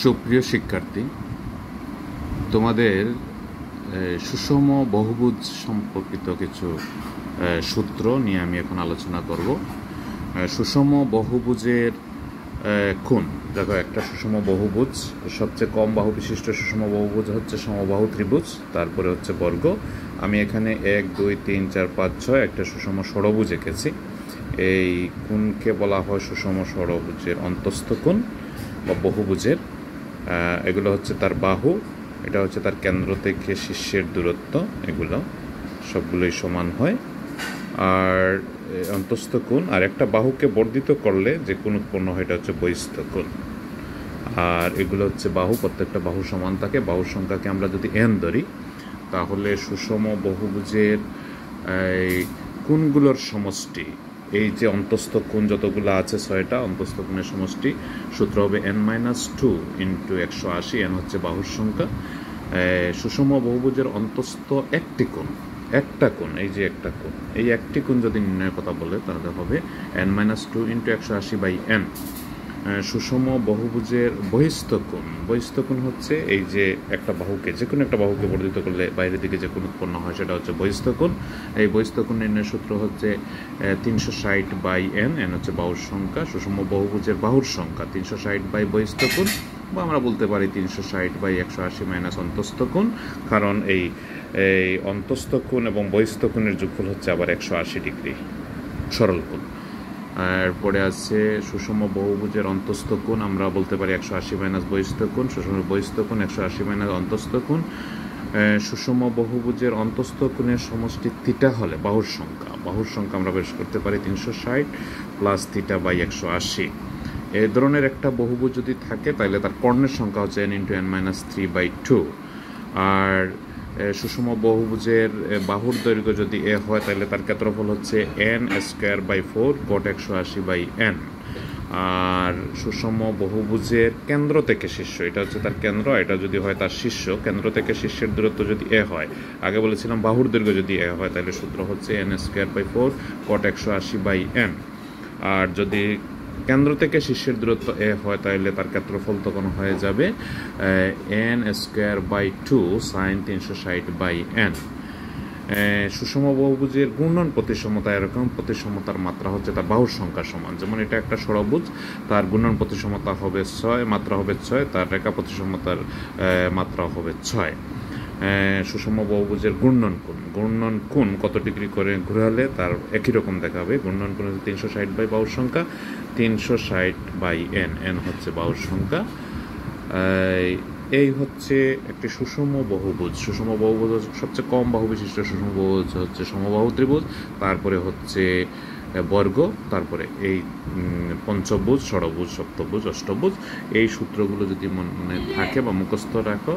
সুপ্রিয় শিক্ষার্থী, তোমাদের সুষম বহুভুজ সম্পর্কিত কিছু সূত্র নিয়ে আমি এখন আলোচনা করব। সুষম বহুভুজের কোণ, দেখো একটা সুষম বহুভুজ, সবচেয়ে কম বাহু বিশিষ্ট সুষম বহুভুজ হচ্ছে সমবাহু ত্রিভুজ, তারপরে হচ্ছে বর্গ। আমি এখানে 1 2 3 4 5 6 একটা সুষম ষড়ভুজ এঁকেছি। এই কোণকে বলা হয় সুষম ষড়ভুজের অন্তস্থ কোণ বা বহুভুজের। এগুলো হচ্ছে তার বাহু, এটা হচ্ছে তার কেন্দ্র থেকে শীর্ষের দূরত্ব, এগুলো সবগুলোই সমান হয়। আর অন্তস্থ কোণ, আর একটা বাহুকে বর্ধিত করলে যে কোণ উৎপন্ন হয় এটা হচ্ছে বহিস্থ কোণ। আর এগুলো হচ্ছে বাহু, প্রত্যেকটা বাহু সমান থাকে। বাহুর সংখ্যাকে আমরা যদি n ধরি, তাহলে সুষম বহুভুজের কোণগুলোর সমষ্টি, এই যে অন্তস্থ কোণ যতগুলো আছে 6টা অন্তস্থ কোণের সমষ্টি, সূত্র হবে n-2 ইন্টু 180। n হচ্ছে বাহুর সংখ্যা। সুষম বহুভুজের অন্তস্থ একটা কোণ, এই যে একটা কোণ, এই একটি কোণ যদি নির্ণয়ের কথা বলে তাহলে হবে n-2 ইন্টু 180/n। সুষম বহুভুজের বহিস্থ কোণ হচ্ছে এই যে একটা বাহুকে, যে কোনো একটা বাহুকে বর্ধিত করলে বাইরের দিকে যে কোণ উৎপন্ন হয় সেটা হচ্ছে বহিস্থ কোণ। এই বহিস্থ কোণ নির্ণয়ের সূত্র হচ্ছে 360/n। n হচ্ছে বাহুর সংখ্যা। সুষম বহুভুজের বাহুর সংখ্যা 360 বহিস্থ কোণ, বা আমরা বলতে পারি 360/180 মাইনাস অন্তস্থ কোণ, কারণ এই অন্তস্থ কোণ এবং বহিস্থ কোণের যোগফল হচ্ছে আবার 180 ডিগ্রি সরল কোণ। এরপরে আছে সুষম বহুভুজের অন্তস্থ কোণ, আমরা বলতে পারি 180 মাইনাস বহিস্থ কোণ। সুষম বহিস্থ কোণ 180 মাইনাস অন্তস্থ কোণ। সুষম বহুভুজের অন্তস্থ কোণের সমষ্টি থিটা হলে বাহুর সংখ্যা আমরা বের করতে পারি 360 প্লাস θ/180। এই ধরনের একটা বহুভুজ যদি থাকে তাহলে তার কর্ণের সংখ্যা হচ্ছে n × n-3/2। আর সুষম বহুভুজের বাহুর দৈর্ঘ্য যদি a হয় তাহলে তার ক্ষেত্রফল হচ্ছে n²/4 cot 180/n। আর সুষম বহুভুজের কেন্দ্র থেকে শীর্ষ, এটা হচ্ছে তার কেন্দ্র, এটা যদি হয় তার শীর্ষ, কেন্দ্র থেকে শীর্ষের দূরত্ব যদি a হয়, আগে বলেছিলাম বাহুর দৈর্ঘ্য যদি a হয় তাহলে সূত্র হচ্ছে n²/4 cot 180/n। আর যদি কেন্দ্র থেকে শীর্ষের দূরত্ব a হয় তাহলে তার ক্ষেত্রফল তখন হয়ে যাবে n²/2 sin 360/n। সুষম বহুভুজের ঘূর্ণন প্রতিসমতা এরকম, প্রতিসমতার মাত্রা হচ্ছে তার বাহুর সংখ্যা সমান। যেমন এটা একটা ষড়ভুজ, তার ঘূর্ণন প্রতিসমতা হবে 6, মাত্রা হবে 6, তার রেখা প্রতিসমতার মাত্রা হবে 6। সুষম বহুভুজের ঘূর্ণন কোণ কত ডিগ্রি করে ঘুরালে তার একই রকম দেখাবে। ঘূর্ণন কোণ হচ্ছে 360 বাহুর সংখ্যা, 360/n। n হচ্ছে বাহুর সংখ্যা। এই হচ্ছে একটি সুষম বহুভুজ। সুষম বহুভুজ সবচেয়ে কম বাহু বিশিষ্ট সুষম বহুভুজ হচ্ছে সমবাহু ত্রিভুজ, তারপরে হচ্ছে বর্গ, তারপরে এই পঞ্চভুজ, ষড়ভুজ, সপ্তভুজ, অষ্টভুজ। এই সূত্রগুলো যদি মনে থাকে বা মুখস্থ রাখো